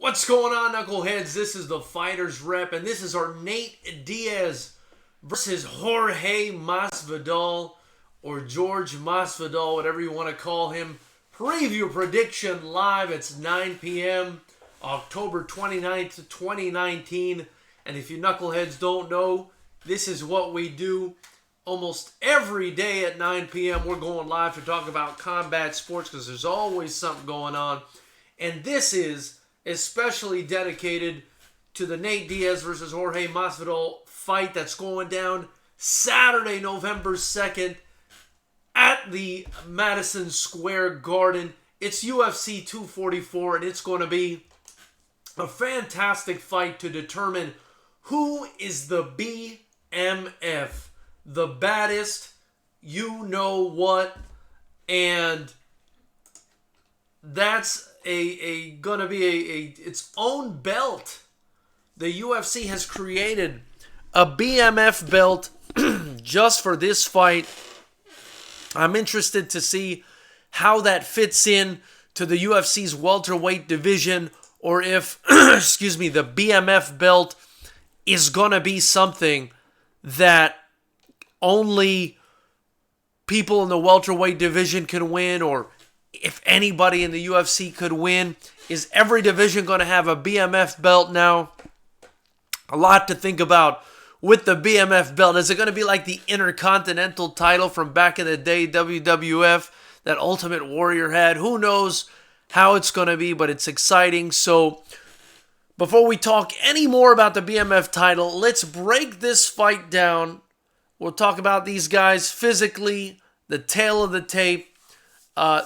What's going on, knuckleheads? This is the Fighters Rep, and this is our Nate Diaz versus Jorge Masvidal, or George Masvidal, whatever you want to call him. Preview prediction live. It's 9 p.m., October 29th, 2019. And if you knuckleheads don't know, this is what we do almost every day at 9 p.m. We're going live to talk about combat sports because there's always something going on. And this is especially dedicated to the Nate Diaz versus Jorge Masvidal fight that's going down Saturday, November 2nd at the Madison Square Garden. It's UFC 244, and it's going to be a fantastic fight to determine who is the BMF, the baddest, you know what, and that's gonna be its own belt. The UFC has created a BMF belt just for this fight. I'm interested to see how that fits in to the UFC's welterweight division, or if, excuse me, the BMF belt is gonna be something that only people in the welterweight division can win, or if anybody in the UFC could win. Is every division going to have a BMF belt now? A lot to think about with the BMF belt. Is it going to be like the Intercontinental title from back in the day, WWF, that Ultimate Warrior had? Who knows how it's going to be, but it's exciting. So before we talk any more about the BMF title, let's break this fight down. We'll talk about these guys physically, the tail of the tape.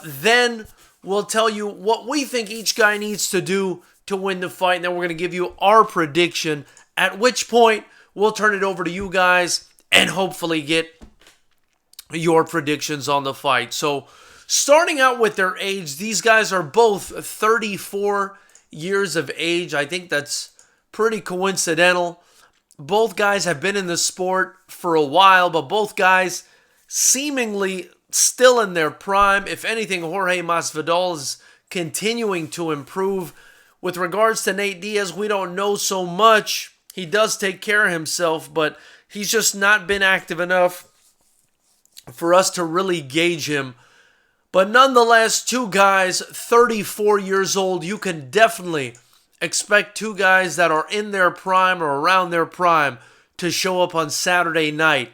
Then we'll tell you what we think each guy needs to do to win the fight. And then we're going to give you our prediction, at which point we'll turn it over to you guys and hopefully get your predictions on the fight. So starting out with their age, these guys are both 34 years of age. I think that's pretty coincidental. Both guys have been in the sport for a while, but both guys seemingly still in their prime. If anything, Jorge Masvidal is continuing to improve. With regards to Nate Diaz, we don't know so much. He does take care of himself, but he's just not been active enough for us to really gauge him. But nonetheless, two guys, 34 years old, you can definitely expect two guys that are in their prime or around their prime to show up on Saturday night.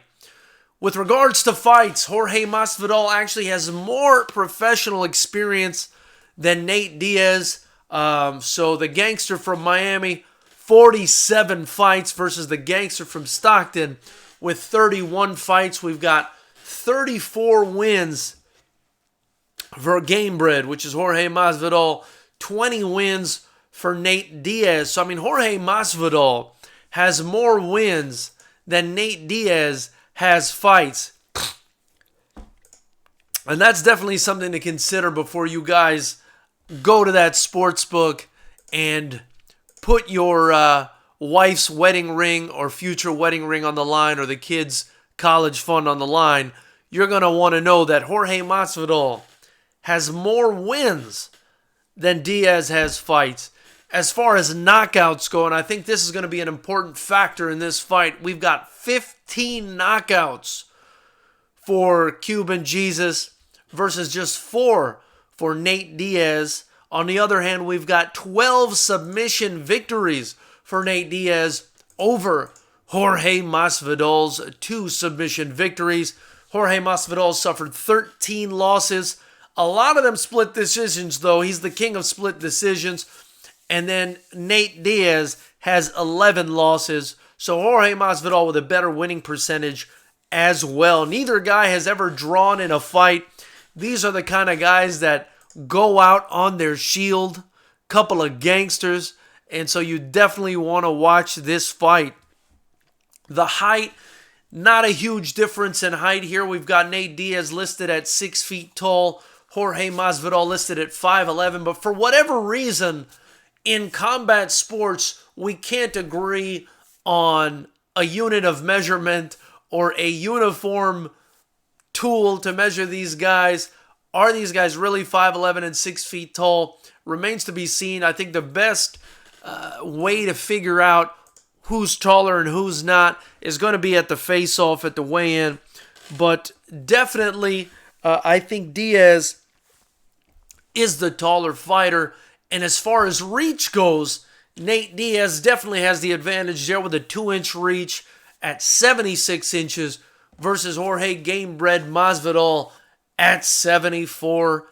With regards to fights, Jorge Masvidal actually has more professional experience than Nate Diaz. So the gangster from Miami, 47 fights versus the gangster from Stockton with 31 fights. We've got 34 wins for Gamebred, which is Jorge Masvidal, 20 wins for Nate Diaz. So, I mean, Jorge Masvidal has more wins than Nate Diaz has fights. And that's definitely something to consider before you guys go to that sports book and put your wife's wedding ring or future wedding ring on the line, or the kids' college fund on the line. You're going to want to know that Jorge Masvidal has more wins than Diaz has fights. As far as knockouts go, and I think this is going to be an important factor in this fight, we've got 15 knockouts for Cuban Jesus versus just 4 for Nate Diaz. On the other hand, we've got 12 submission victories for Nate Diaz over Jorge Masvidal's 2 submission victories. Jorge Masvidal suffered 13 losses. A lot of them split decisions, though. He's the king of split decisions. And then Nate Diaz has 11 losses. So Jorge Masvidal with a better winning percentage as well. Neither guy has ever drawn in a fight. These are the kind of guys that go out on their shield. Couple of gangsters. And so you definitely want to watch this fight. The height, not a huge difference in height here. We've got Nate Diaz listed at 6 feet tall. Jorge Masvidal listed at 5'11". But for whatever reason, in combat sports, we can't agree on a unit of measurement or a uniform tool to measure these guys. Are these guys really 5'11" and 6 feet tall? Remains to be seen. I think the best way to figure out who's taller and who's not is going to be at the face-off at the weigh-in. But definitely, I think Diaz is the taller fighter. And as far as reach goes, Nate Diaz definitely has the advantage there with a 2-inch reach at 76 inches versus Jorge Gamebred Masvidal at 74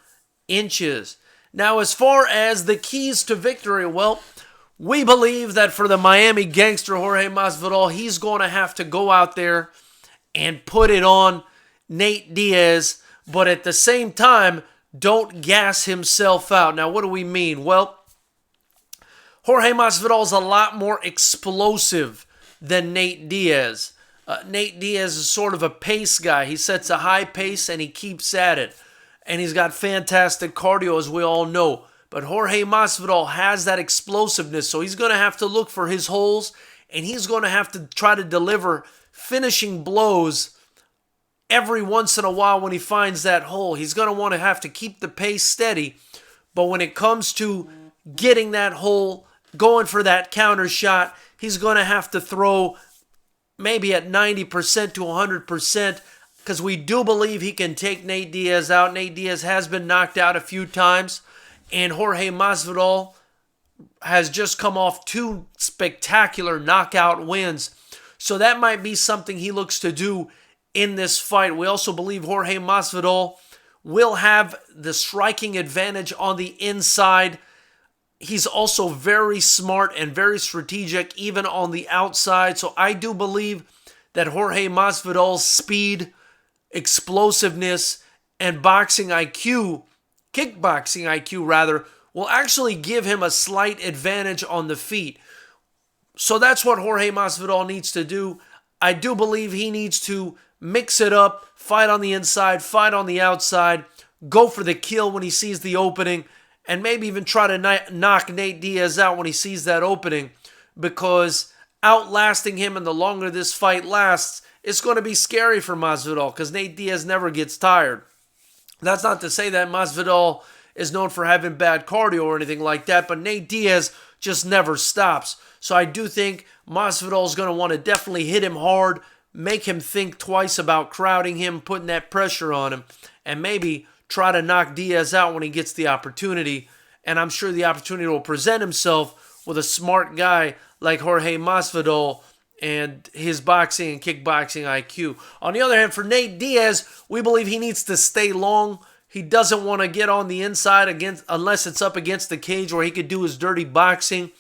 inches. Now, as far as the keys to victory, well, we believe that for the Miami gangster Jorge Masvidal, he's going to have to go out there and put it on Nate Diaz, but at the same time, don't gas himself out. Now, what do we mean? Well, Jorge Masvidal is a lot more explosive than Nate Diaz. Nate Diaz is sort of a pace guy. He sets a high pace and he keeps at it. And he's got fantastic cardio, as we all know. But Jorge Masvidal has that explosiveness, so he's going to have to look for his holes, and he's going to have to try to deliver finishing blows every once in a while when he finds that hole. He's going to want to have to keep the pace steady, but when it comes to getting that hole, going for that counter shot, he's going to have to throw maybe at 90% to 100%, because we do believe he can take Nate Diaz out. Nate Diaz has been knocked out a few times, and Jorge Masvidal has just come off 2 spectacular knockout wins. So that might be something he looks to do in this fight. We also believe Jorge Masvidal will have the striking advantage on the inside. He's also very smart and very strategic even on the outside. So I do believe that Jorge Masvidal's speed, explosiveness, and boxing IQ, kickboxing IQ rather, will actually give him a slight advantage on the feet. So that's what Jorge Masvidal needs to do. I do believe he needs to mix it up, fight on the inside, fight on the outside, go for the kill when he sees the opening, and maybe even try to knock Nate Diaz out when he sees that opening, because outlasting him and the longer this fight lasts, it's going to be scary for Masvidal because Nate Diaz never gets tired. That's not to say that Masvidal is known for having bad cardio or anything like that, but Nate Diaz just never stops. So I do think Masvidal is going to want to definitely hit him hard, make him think twice about crowding him, putting that pressure on him, and maybe try to knock Diaz out when he gets the opportunity. And I'm sure the opportunity will present himself with a smart guy like Jorge Masvidal and his boxing and kickboxing IQ. On the other hand, for Nate Diaz, we believe he needs to stay long. He doesn't want to get on the inside unless it's up against the cage where he could do his dirty boxing.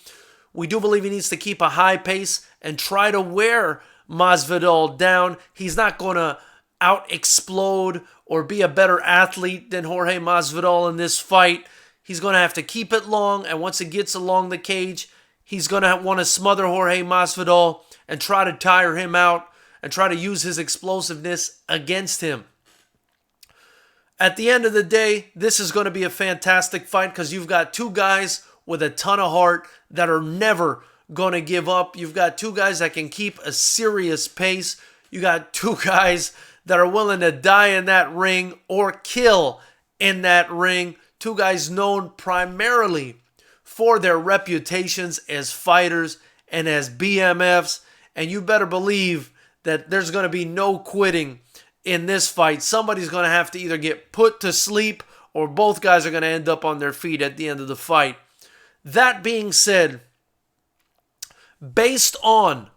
We do believe he needs to keep a high pace and try to wear Masvidal down. He's not going to out-explode or be a better athlete than Jorge Masvidal in this fight. He's going to have to keep it long, and once it gets along the cage, he's going to want to smother Jorge Masvidal and try to tire him out and try to use his explosiveness against him. At the end of the day, this is going to be a fantastic fight because you've got 2 guys with a ton of heart that are never going to give up. You've got 2 guys that can keep a serious pace. You got 2 guys that are willing to die in that ring or kill in that ring. 2 guys known primarily for their reputations as fighters and as BMFs. And you better believe that there's going to be no quitting in this fight. Somebody's going to have to either get put to sleep or both guys are going to end up on their feet at the end of the fight. That being said, based on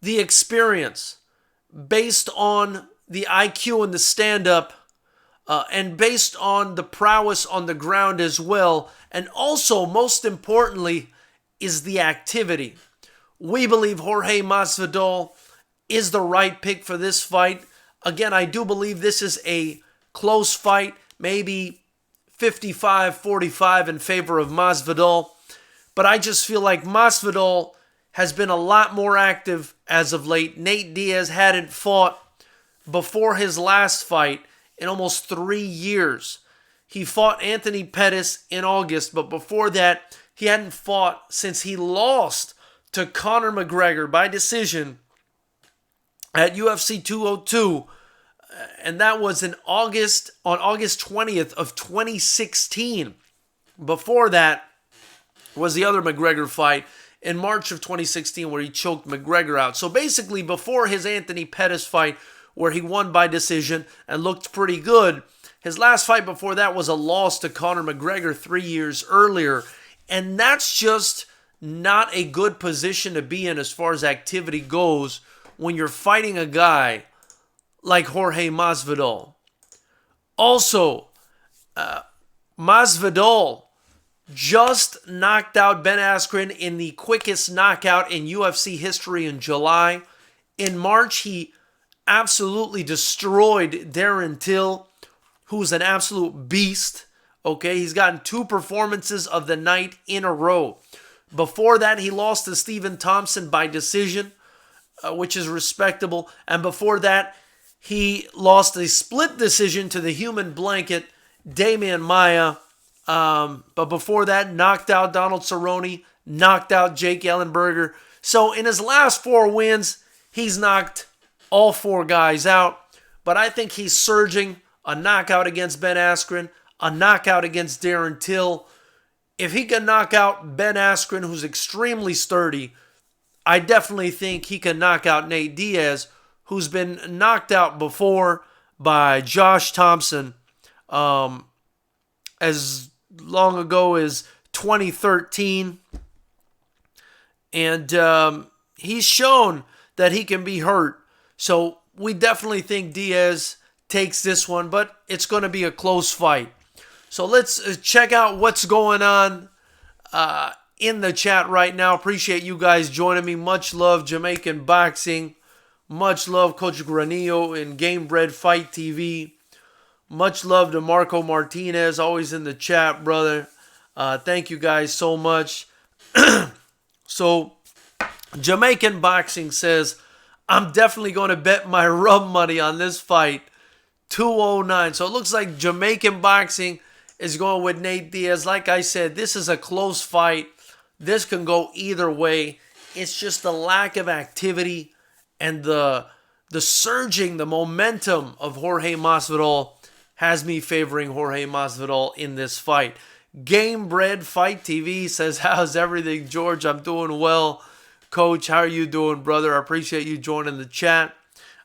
the experience, based on the IQ and the stand-up, and based on the prowess on the ground as well, and also, most importantly, is the activity. We believe Jorge Masvidal is the right pick for this fight. Again, I do believe this is a close fight, maybe 55-45 in favor of Masvidal. But I just feel like Masvidal has been a lot more active as of late. Nate Diaz hadn't fought before his last fight in almost 3 years. He fought Anthony Pettis in August, but before that, he hadn't fought since he lost to Conor McGregor by decision at UFC 202, and that was on August 20th of 2016. Before that, was the other McGregor fight in March of 2016 where he choked McGregor out. So basically, before his Anthony Pettis fight where he won by decision and looked pretty good, his last fight before that was a loss to Conor McGregor 3 years earlier. And that's just not a good position to be in as far as activity goes when you're fighting a guy like Jorge Masvidal. Also, Masvidal just knocked out Ben Askren in the quickest knockout in UFC history in July. In March, he absolutely destroyed Darren Till, who's an absolute beast. Okay, he's gotten 2 performances of the night in a row. Before that, he lost to Stephen Thompson by decision, which is respectable. And before that, he lost a split decision to the human blanket, Damian Maia. But before that, knocked out Donald Cerrone, knocked out Jake Ellenberger. So in his last 4 wins, he's knocked all 4 guys out. But I think he's surging. A knockout against Ben Askren, a knockout against Darren Till. If he can knock out Ben Askren, who's extremely sturdy, I definitely think he can knock out Nate Diaz, who's been knocked out before by Josh Thompson as long ago as 2013. And he's shown that he can be hurt. So we definitely think Diaz takes this one, but it's going to be a close fight. So let's check out what's going on in the chat right now. Appreciate you guys joining me. Much love, Jamaican Boxing. Much love, Coach Granillo in Game Bred Fight TV. Much love to Marco Martinez, always in the chat, brother. Thank you guys so much. So, Jamaican Boxing says, I'm definitely going to bet my rub money on this fight. 209. So it looks like Jamaican Boxing is going with Nate Diaz. Like I said, this is a close fight. This can go either way. It's just the lack of activity and the surging, the momentum of Jorge Masvidal has me favoring Jorge Masvidal in this fight. Game Bred Fight TV says, how's everything, George? I'm doing well. Coach, how are you doing, brother? I appreciate you joining the chat.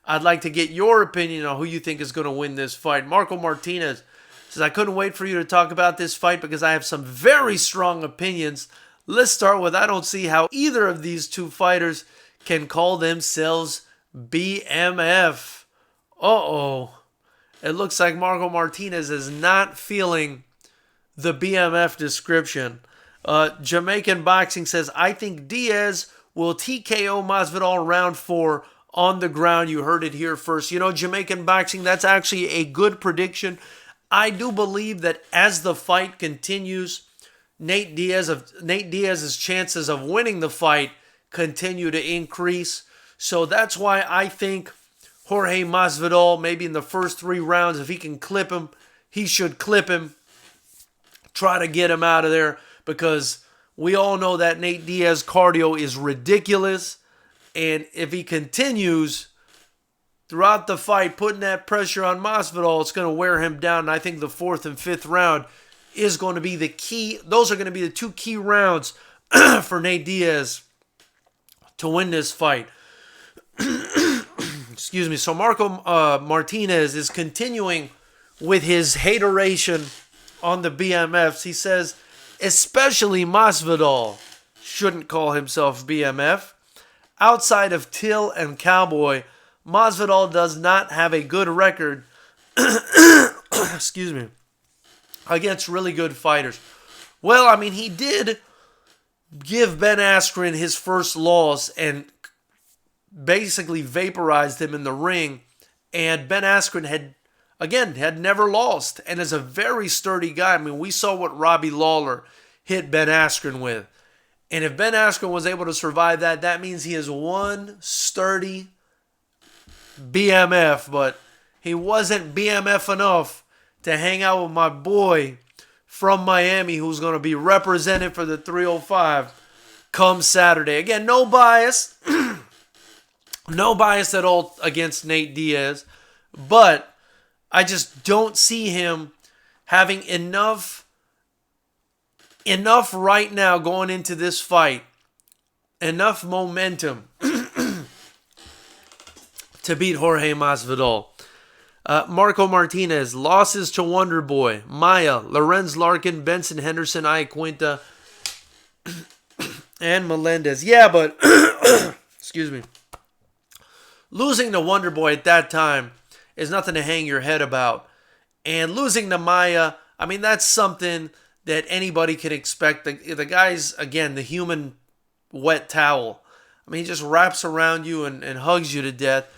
I'd like to get your opinion on who you think is going to win this fight. Marco Martinez says, I couldn't wait for you to talk about this fight because I have some very strong opinions. Let's start with, I don't see how either of these 2 fighters can call themselves BMF. Uh-oh. It looks like Marco Martinez is not feeling the BMF description. Jamaican Boxing says, I think Diaz will TKO Masvidal round 4 on the ground. You heard it here first. You know, Jamaican Boxing, that's actually a good prediction. I do believe that as the fight continues, Nate Diaz's chances of winning the fight continue to increase. So that's why I think Jorge Masvidal, maybe in the first 3 rounds, if he can clip him, he should clip him. Try to get him out of there, because we all know that Nate Diaz cardio is ridiculous. And if he continues throughout the fight, putting that pressure on Masvidal, it's going to wear him down. And I think the 4th and 5th round is going to be the key. Those are going to be the 2 key rounds for Nate Diaz to win this fight. Excuse me. So Marco Martinez is continuing with his hateration on the BMFs. He says, especially Masvidal shouldn't call himself BMF. Outside of Till and Cowboy, Masvidal does not have a good record excuse me, against really good fighters. Well, I mean, he did give Ben Askren his first loss and basically vaporized him in the ring. And Ben Askren had never lost and is a very sturdy guy. I mean, we saw what Robbie Lawler hit Ben Askren with. And if Ben Askren was able to survive that, that means he is one sturdy BMF. But he wasn't BMF enough to hang out with my boy from Miami, who's going to be represented for the 305 come Saturday. Again, no bias. No bias at all against Nate Diaz. But I just don't see him having enough enough right now going into this fight, enough momentum to beat Jorge Masvidal. Marco Martinez, losses to Wonderboy, Maya, Lorenz Larkin, Benson Henderson, Iaquinta, and Melendez. Yeah, but, excuse me, losing to Wonderboy at that time is nothing to hang your head about. And losing to Maya, I mean, that's something that anybody can expect. The guy's, again, the human wet towel. I mean, he just wraps around you and hugs you to death.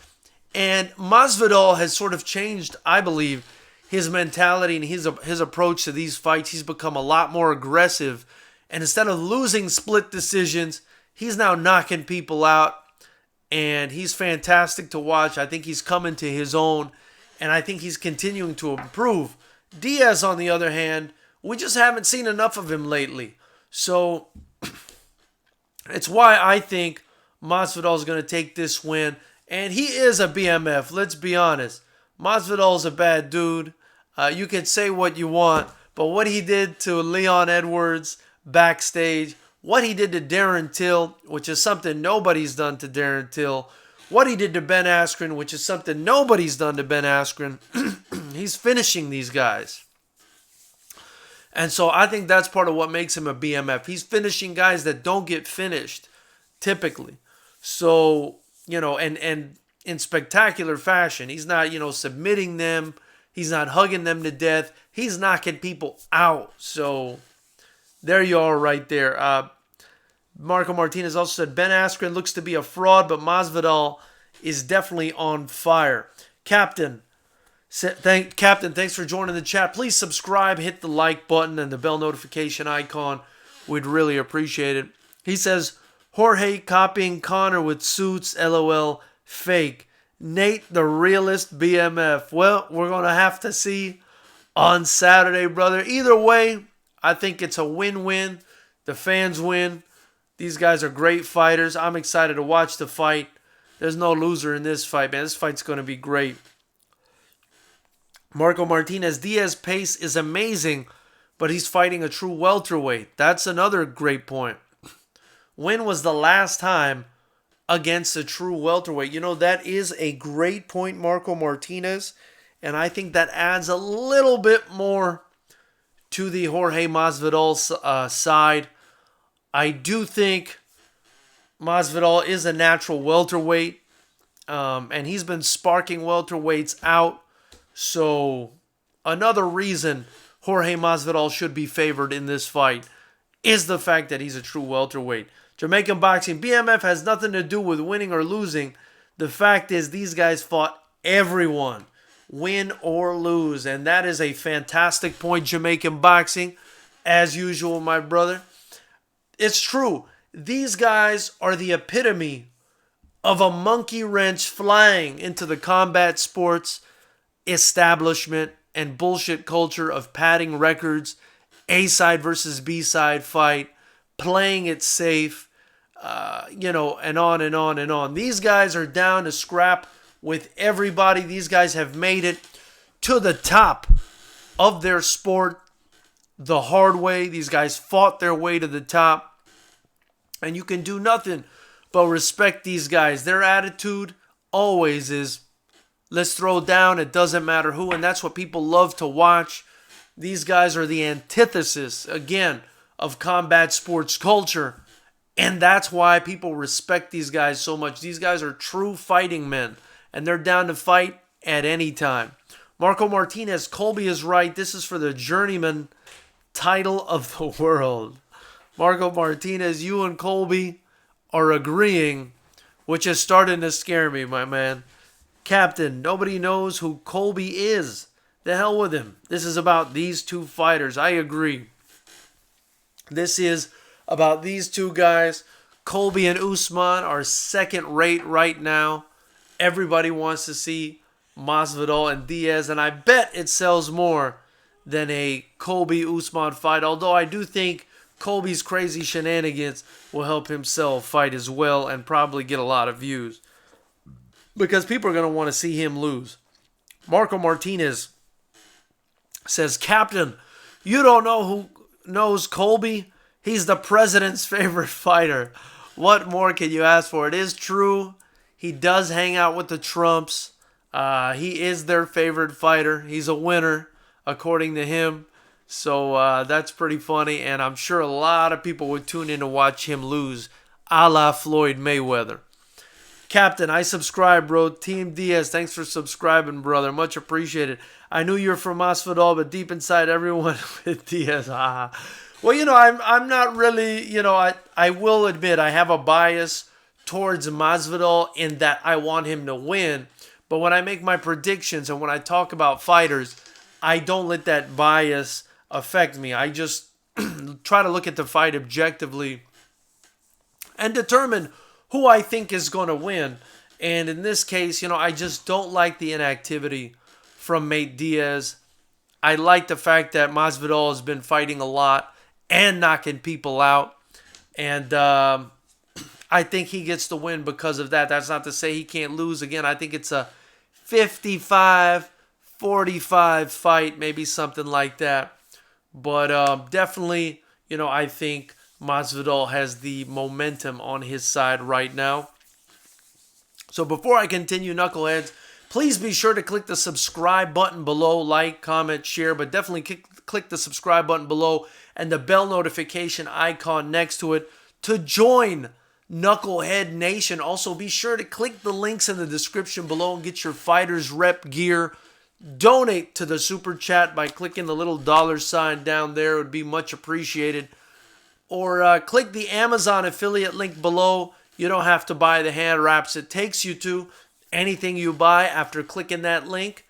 And Masvidal has sort of changed, I believe, his mentality and his approach to these fights. He's become a lot more aggressive. And instead of losing split decisions, he's now knocking people out. And he's fantastic to watch. I think he's coming to his own. And I think he's continuing to improve. Diaz, on the other hand, we just haven't seen enough of him lately. So it's why I think Masvidal is going to take this win. And he is a BMF, let's be honest. Masvidal's a bad dude. You can say what you want, but what he did to Leon Edwards backstage, what he did to Darren Till, which is something nobody's done to Darren Till, what he did to Ben Askren, which is something nobody's done to Ben Askren, he's finishing these guys. And so I think that's part of what makes him a BMF. He's finishing guys that don't get finished, typically. So, and in spectacular fashion. He's not, submitting them. He's not hugging them to death. He's knocking people out. So there you are right there. Marco Martinez also said, Ben Askren looks to be a fraud, but Masvidal is definitely on fire. Captain, thanks for joining the chat. Please subscribe, hit the like button and the bell notification icon. We'd really appreciate it. He says, Jorge copying Connor with suits, LOL, fake. Nate, the realist BMF. Well, we're going to have to see on Saturday, brother. Either way, I think it's a win-win. The fans win. These guys are great fighters. I'm excited to watch the fight. There's no loser in this fight, man. This fight's going to be great. Marco Martinez, Diaz pace is amazing, but he's fighting a true welterweight. That's another great point. When was the last time against a true welterweight? That is a great point, Marco Martinez. And I think that adds a little bit more to the Jorge Masvidal side. I do think Masvidal is a natural welterweight. And he's been sparking welterweights out. So another reason Jorge Masvidal should be favored in this fight is the fact that he's a true welterweight. Jamaican boxing, BMF has nothing to do with winning or losing. The fact is these guys fought everyone, win or lose. And that is a fantastic point, Jamaican boxing. As usual, my brother. It's true. These guys are the epitome of a monkey wrench flying into the combat sports establishment and bullshit culture of padding records, A-side versus B-side fight, playing it safe, and on and on and on. These guys are down to scrap with everybody. These guys have made it to the top of their sport the hard way. These guys fought their way to the top. And you can do nothing but respect these guys. Their attitude always is, let's throw down, it doesn't matter who. And that's what people love to watch. These guys are the antithesis, again, of combat sports culture. And that's why people respect these guys so much. These guys are true fighting men. And they're down to fight at any time. Marco Martinez, Colby is right. This is for the journeyman title of the world. Marco Martinez, you and Colby are agreeing, which is starting to scare me, my man. Captain, nobody knows who Colby is. The hell with him. This is about these two fighters. I agree. This is about these two guys. Colby and Usman are second rate right now. Everybody wants to see Masvidal and Diaz, and I bet it sells more than a Colby-Usman fight, although I do think Colby's crazy shenanigans will help him sell a fight as well and probably get a lot of views because people are going to want to see him lose. Marco Martinez says, Captain, you don't knows Colby. He's the president's favorite fighter. What more can you ask for? It is true. He does hang out with the Trumps. He is their favorite fighter. He's a winner, according to him. So that's pretty funny. And I'm sure a lot of people would tune in to watch him lose, a la Floyd Mayweather. Captain, I subscribe, bro. Team Diaz, thanks for subscribing, brother. Much appreciated. I knew you were from Masvidal, but deep inside, everyone with Diaz. Well, I'm not really, I will admit I have a bias towards Masvidal in that I want him to win. But when I make my predictions and when I talk about fighters, I don't let that bias affect me. I just try to look at the fight objectively and determine who I think is going to win. And in this case, I just don't like the inactivity from Nate Diaz. I like the fact that Masvidal has been fighting a lot and knocking people out. And I think he gets the win because of that. That's not to say he can't lose. Again, I think it's a 55-45 fight, maybe something like that. But definitely, I think Masvidal has the momentum on his side right now. So before I continue, knuckleheads, please be sure to click the subscribe button below, like, comment, share, but definitely click the subscribe button below and the bell notification icon next to it to join Knucklehead Nation. Also, be sure to click the links in the description below and get your Fighters Rep gear. Donate to the Super Chat by clicking the little $ down there. It would be much appreciated. Or click the Amazon affiliate link below. You don't have to buy the hand wraps. It takes you to anything you buy after clicking that link.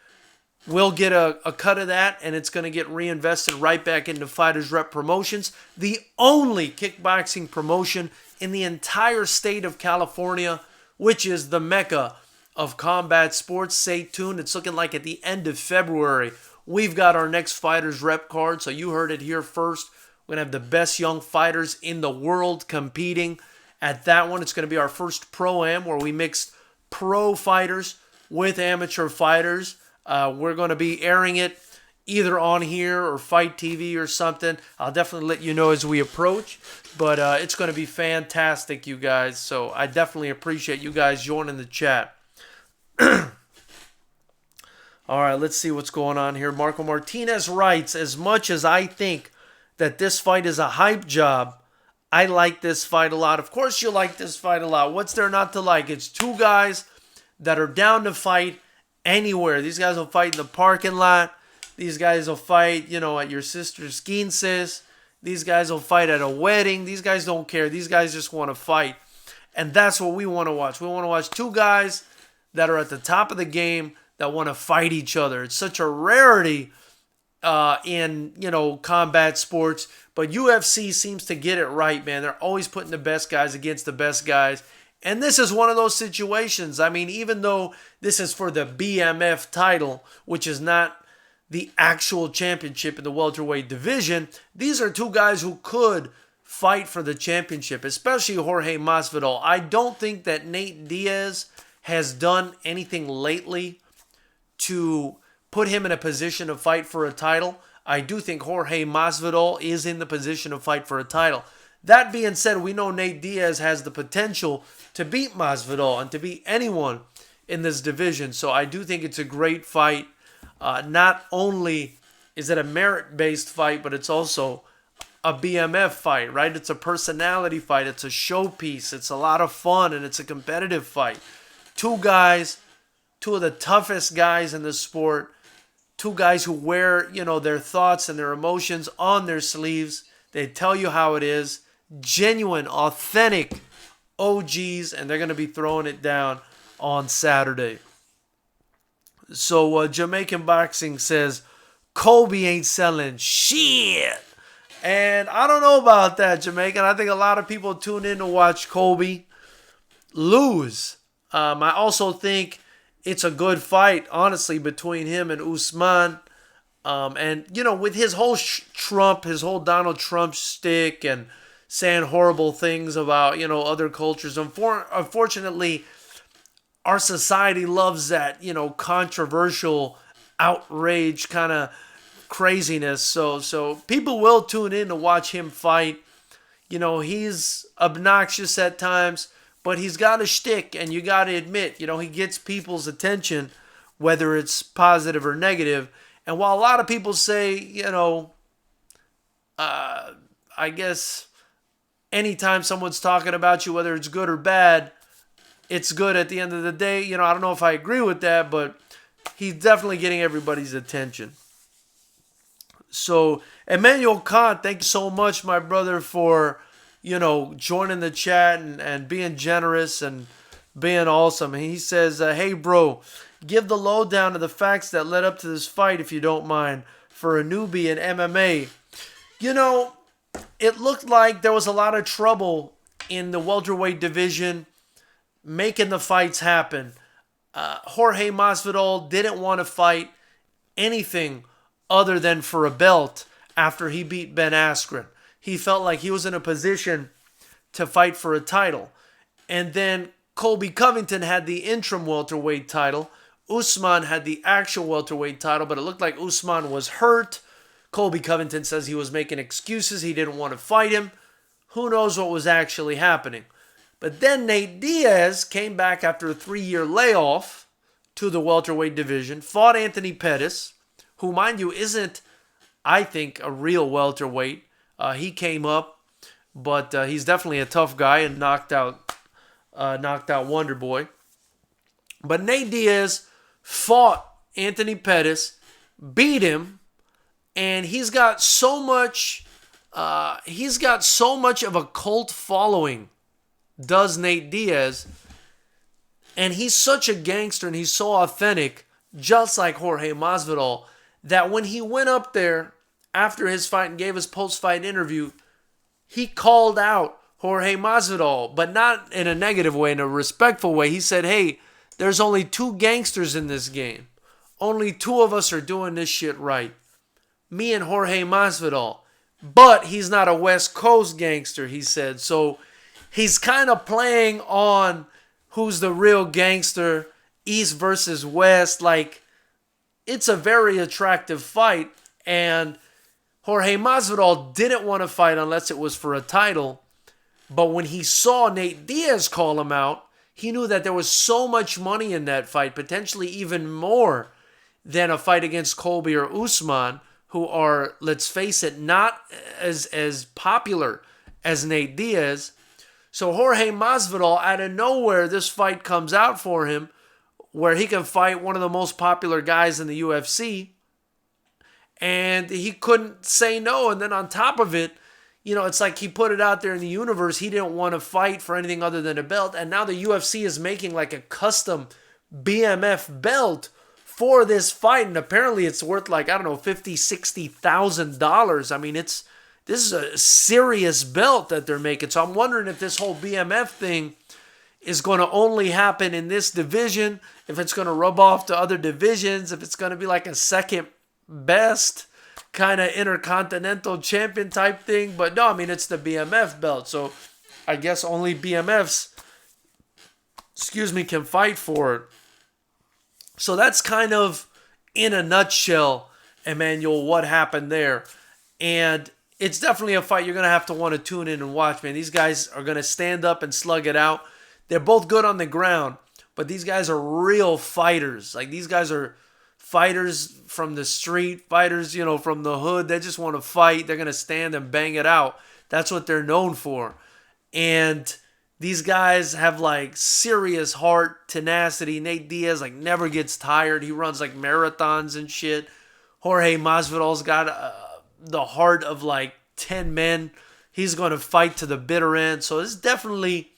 We'll get a cut of that, and it's going to get reinvested right back into Fighters Rep Promotions, the only kickboxing promotion in the entire state of California, which is the mecca of combat sports. Stay tuned. It's looking like at the end of February, we've got our next Fighters Rep card, so you heard it here first. We're going to have the best young fighters in the world competing at that one. It's going to be our first Pro-Am where we mixed pro fighters with amateur fighters. We're going to be airing it either on here or Fight TV or something. I'll definitely let you know as we approach. But it's going to be fantastic, you guys. So I definitely appreciate you guys joining the chat. All right, let's see what's going on here. Marco Martinez writes, as much as I think that this fight is a hype job, I like this fight a lot. Of course you like this fight a lot. What's there not to like? It's two guys that are down to fight anywhere. These guys will fight in the parking lot. These guys will fight, at your sister's quinces. These guys will fight at a wedding. These guys don't care. These guys just want to fight. And that's what we want to watch. We want to watch two guys that are at the top of the game that want to fight each other. It's such a rarity in combat sports, but UFC seems to get it right, man. They're always putting the best guys against the best guys, and this is one of those situations. I mean, even though this is for the BMF title, which is not the actual championship in the welterweight division, these are two guys who could fight for the championship, especially Jorge Masvidal. I don't think that Nate Diaz has done anything lately to put him in a position to fight for a title. I do think Jorge Masvidal is in the position to fight for a title. That being said, we know Nate Diaz has the potential to beat Masvidal and to beat anyone in this division. So I do think it's a great fight. Not only is it a merit-based fight, but it's also a BMF fight, right? It's a personality fight. It's a showpiece. It's a lot of fun, and it's a competitive fight. Two guys, two of the toughest guys in the sport, two guys who wear, their thoughts and their emotions on their sleeves. They tell you how it is. Genuine, authentic OGs, and they're going to be throwing it down on Saturday. So Jamaican Boxing says, Colby ain't selling shit. And I don't know about that, Jamaican. I think a lot of people tune in to watch Colby lose. I also think it's a good fight, honestly, between him and Usman. And, with his whole his whole Donald Trump shtick and saying horrible things about, other cultures. Unfortunately, our society loves that, controversial outrage kind of craziness. So people will tune in to watch him fight. You know, he's obnoxious at times, but he's got a shtick, and you got to admit, you know, he gets people's attention, whether it's positive or negative. And while a lot of people say, you know, I guess anytime someone's talking about you, whether it's good or bad, it's good at the end of the day. You know, I don't know if I agree with that, but he's definitely getting everybody's attention. So, Emmanuel Khan, thank you so much, my brother, for, you know, joining the chat and being generous and being awesome. He says, hey, bro, give the lowdown of the facts that led up to this fight, if you don't mind, for a newbie in MMA. You know, it looked like there was a lot of trouble in the welterweight division making the fights happen. Jorge Masvidal didn't want to fight anything other than for a belt after he beat Ben Askren. He felt like he was in a position to fight for a title. And then Colby Covington had the interim welterweight title. Usman had the actual welterweight title, but it looked like Usman was hurt. Colby Covington says he was making excuses. He didn't want to fight him. Who knows what was actually happening? But then Nate Diaz came back after a 3-year layoff to the welterweight division, fought Anthony Pettis, who, mind you, isn't, I think, a real welterweight. He came up, but he's definitely a tough guy and knocked out Wonder Boy. But Nate Diaz fought Anthony Pettis, beat him, and he's got so much of a cult following, does Nate Diaz, and he's such a gangster and he's so authentic, just like Jorge Masvidal, that when he went up there after his fight and gave his post-fight interview, he called out Jorge Masvidal, but not in a negative way, in a respectful way. He said, hey, there's only 2 gangsters in this game. Only 2 of us are doing this shit right. Me and Jorge Masvidal. But he's not a West Coast gangster, he said. So he's kind of playing on who's the real gangster, East versus West. Like, it's a very attractive fight. And Jorge Masvidal didn't want to fight unless it was for a title. But when he saw Nate Diaz call him out, he knew that there was so much money in that fight, potentially even more than a fight against Colby or Usman, who are, let's face it, not as popular as Nate Diaz. So Jorge Masvidal, out of nowhere, this fight comes out for him where he can fight one of the most popular guys in the UFC. And he couldn't say no. And then on top of it, you know, it's like he put it out there in the universe. He didn't want to fight for anything other than a belt. And now the UFC is making like a custom BMF belt for this fight. And apparently it's worth like, I don't know, $50,000, $60,000. I mean, this is a serious belt that they're making. So I'm wondering if this whole BMF thing is going to only happen in this division, if it's going to rub off to other divisions, if it's going to be like a second best kind of intercontinental champion type thing. But no, I mean, it's the BMF belt. So I guess only BMFs, can fight for it. So that's kind of, in a nutshell, Emmanuel, what happened there. And it's definitely a fight you're going to want to tune in and watch, man. These guys are going to stand up and slug it out. They're both good on the ground, but these guys are real fighters. Like, these guys are fighters from the street, fighters, you know, from the hood. They just want to fight. They're going to stand and bang it out. That's what they're known for. And these guys have like serious heart, tenacity. Nate Diaz like never gets tired. He runs like marathons and shit. Jorge Masvidal's got the heart of like 10 men. He's going to fight to the bitter end. So it's definitely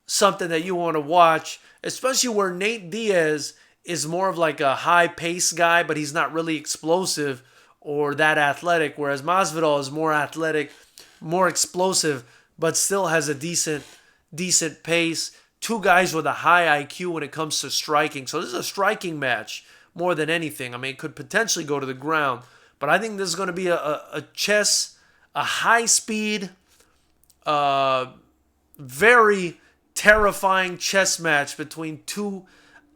something that you want to watch, especially where Nate Diaz is more of like a high pace guy, but he's not really explosive or that athletic. Whereas Masvidal is more athletic, more explosive, but still has a decent pace. 2 guys with a high IQ when it comes to striking. So this is a striking match more than anything. I mean, it could potentially go to the ground, but I think this is going to be a high speed, very terrifying chess match between 2,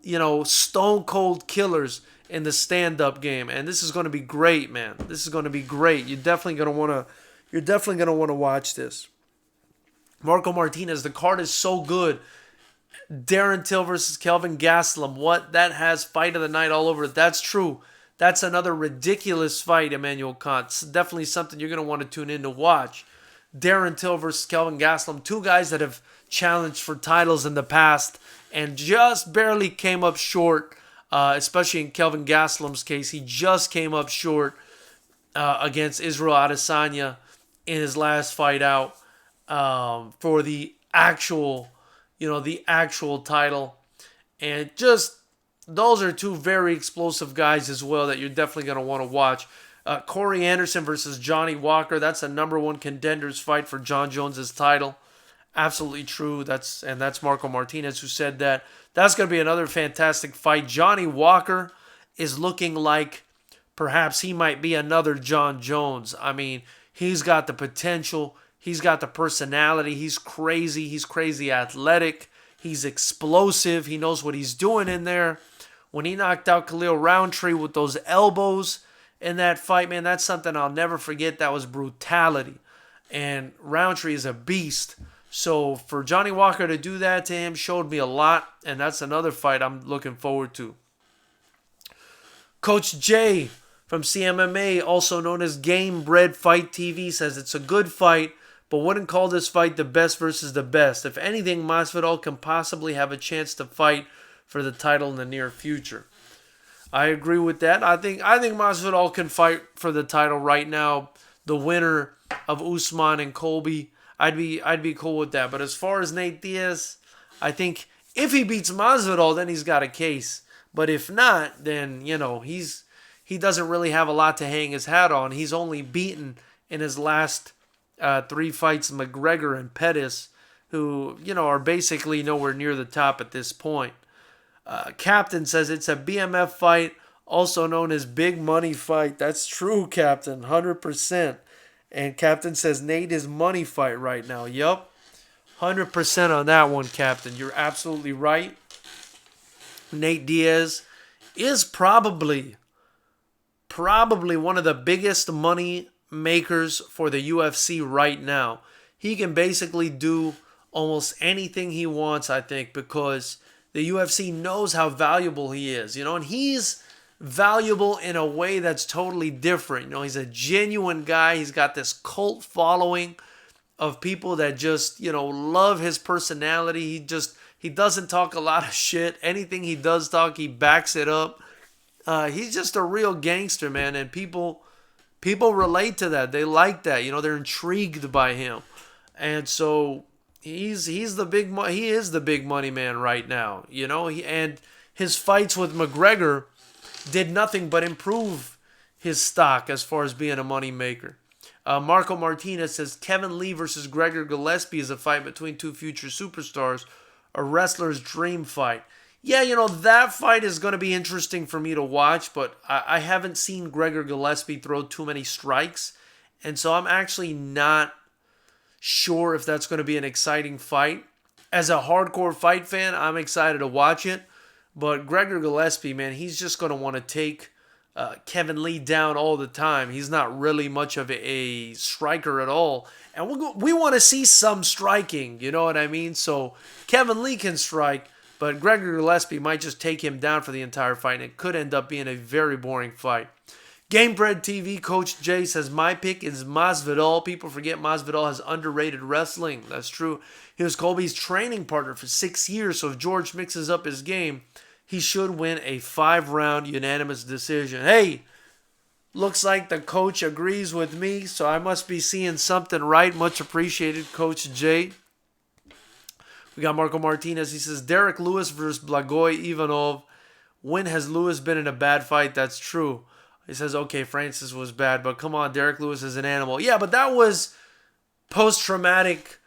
you know, stone cold killers in the stand-up game, and this is going to be great, man. This is going to be great. You're definitely going to want to watch this. Marco Martinez, the card is so good. Darren Till versus Kelvin Gastelum. What? That has fight of the night all over it. That's true. That's another ridiculous fight, Emmanuel Kant. It's definitely something you're going to want to tune in to watch. Darren Till versus Kelvin Gastelum. Two guys that have challenged for titles in the past and just barely came up short, especially in Kelvin Gastelum's case. He just came up short against Israel Adesanya in his last fight out for the actual title. And just, those are two very explosive guys as well that you're definitely going to want to watch. Corey Anderson versus Johnny Walker. That's a number one contenders fight for John Jones' title. Absolutely true. That's Marco Martinez who said that. That's going to be another fantastic fight. Johnny Walker is looking like perhaps he might be another John Jones. I mean, he's got the potential. He's got the personality. He's crazy. He's crazy athletic. He's explosive. He knows what he's doing in there. When he knocked out Khalil Roundtree with those elbows in that fight, man, that's something I'll never forget. That was brutality. And Roundtree is a beast. So for Johnny Walker to do that to him showed me a lot. And that's another fight I'm looking forward to. Coach Jay from CMMA, also known as Game Bread Fight TV, says it's a good fight, but wouldn't call this fight the best versus the best. If anything, Masvidal can possibly have a chance to fight for the title in the near future. I agree with that. I think Masvidal can fight for the title right now. The winner of Usman and Colby, I'd be cool with that. But as far as Nate Diaz, I think if he beats Masvidal, then he's got a case. But if not, then he doesn't really have a lot to hang his hat on. He's only beaten in his last 3 fights McGregor and Pettis, who are basically nowhere near the top at this point. Captain says it's a BMF fight, also known as big money fight. That's true, Captain, 100%. And Captain says Nate is money fight right now. Yup, 100% on that one, Captain. You're absolutely right. Nate Diaz is probably one of the biggest money makers for the UFC right now. He can basically do almost anything he wants, I think, because the UFC knows how valuable he is, and he's valuable in a way that's totally different. He's a genuine guy. He's got this cult following of people that just, love his personality. He doesn't talk a lot of shit. Anything he does talk, he backs it up. He's just a real gangster, man, and people relate to that. They like that. They're intrigued by him. And so he is the big money man right now, and his fights with McGregor did nothing but improve his stock as far as being a money maker. Marco Martinez says Kevin Lee versus Gregor Gillespie is a fight between two future superstars, a wrestler's dream fight. Yeah, that fight is going to be interesting for me to watch, but I haven't seen Gregor Gillespie throw too many strikes, and so I'm actually not sure if that's going to be an exciting fight. As a hardcore fight fan, I'm excited to watch it, but Gregor Gillespie, man, he's just going to want to take Kevin Lee down all the time. He's not really much of a striker at all, and we want to see some striking, you know what I mean? So Kevin Lee can strike, but Gregor Gillespie might just take him down for the entire fight, and it could end up being a very boring fight. Gamebred TV, Coach Jay says, my pick is Masvidal. People forget Masvidal has underrated wrestling. That's true. He was Colby's training partner for 6 years, so if George mixes up his game, he should win a 5-round unanimous decision. Hey, looks like the coach agrees with me, so I must be seeing something right. Much appreciated, Coach Jay. We got Marco Martinez. He says, Derek Lewis versus Blagoy Ivanov. When has Lewis been in a bad fight? That's true. He says, okay, Francis was bad, but come on, Derek Lewis is an animal. Yeah, but that was post-traumatic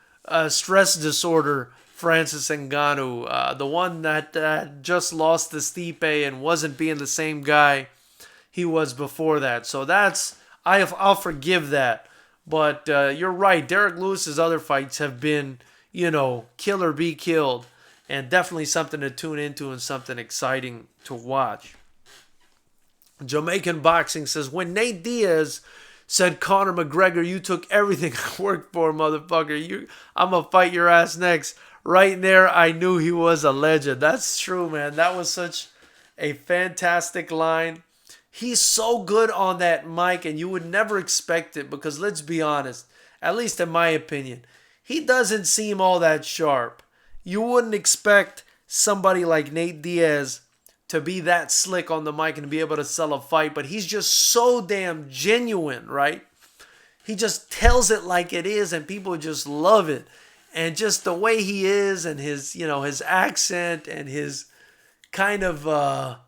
stress disorder Francis Ngannou, the one that just lost to Stipe and wasn't being the same guy he was before that. So I'll forgive that. But you're right, Derek Lewis's other fights have been, kill or be killed, and definitely something to tune into and something exciting to watch. Jamaican Boxing says, when Nate Diaz said, Conor McGregor, you took everything I worked for, motherfucker. I'm going to fight your ass next. Right there, I knew he was a legend. That's true, man. That was such a fantastic line. He's so good on that mic, and you would never expect it because let's be honest, at least in my opinion, he doesn't seem all that sharp. You wouldn't expect somebody like Nate Diaz to be that slick on the mic and be able to sell a fight, but he's just so damn genuine, right? He just tells it like it is, and people just love it. And just the way he is, and his, his accent, and his kind of,